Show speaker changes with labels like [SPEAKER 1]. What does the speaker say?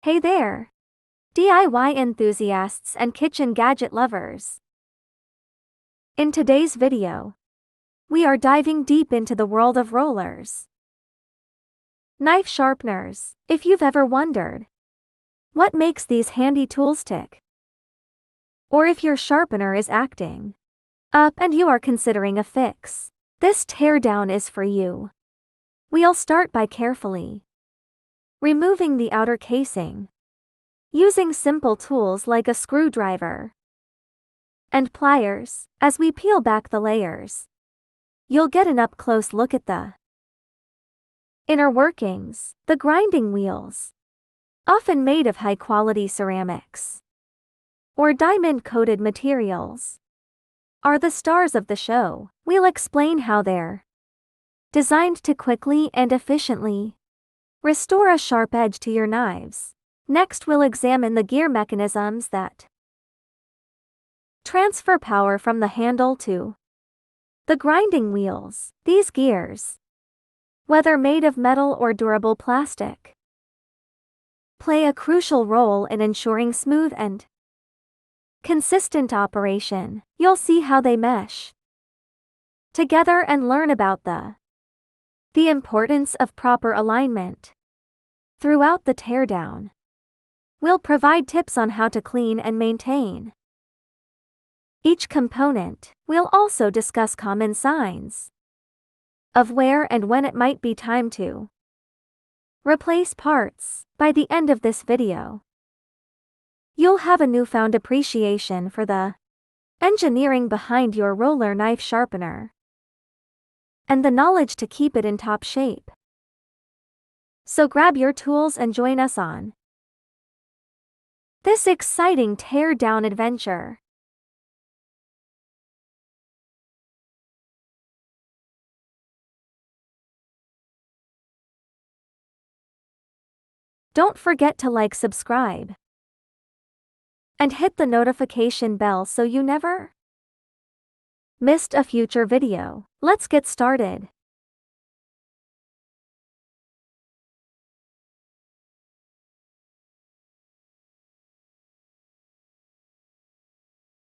[SPEAKER 1] Hey there, DIY enthusiasts and kitchen gadget lovers. In today's video, we are diving deep into the world of rollers. Knife sharpeners. If you've ever wondered what makes these handy tools tick, or if your sharpener is acting up and you are considering a fix, this teardown is for you. We'll start by carefully removing the outer casing, using simple tools like a screwdriver and pliers. As we peel back the layers, you'll get an up-close look at the inner workings. The grinding wheels, often made of high-quality ceramics or diamond-coated materials, are the stars of the show. We'll explain how they're designed to quickly and efficiently restore a sharp edge to your knives. Next, we'll examine the gear mechanisms that transfer power from the handle to the grinding wheels. These gears, whether made of metal or durable plastic, play a crucial role in ensuring smooth and consistent operation. You'll see how they mesh together and learn about the importance of proper alignment throughout the teardown. We'll provide tips on how to clean and maintain each component. We'll also discuss common signs of where and when it might be time to replace parts. By the end of this video, you'll have a newfound appreciation for the engineering behind your roller knife sharpener and the knowledge to keep it in top shape. So grab your tools and join us on this exciting teardown adventure. Don't forget to like, subscribe, and hit the notification bell so you never missed a future video. Let's get started.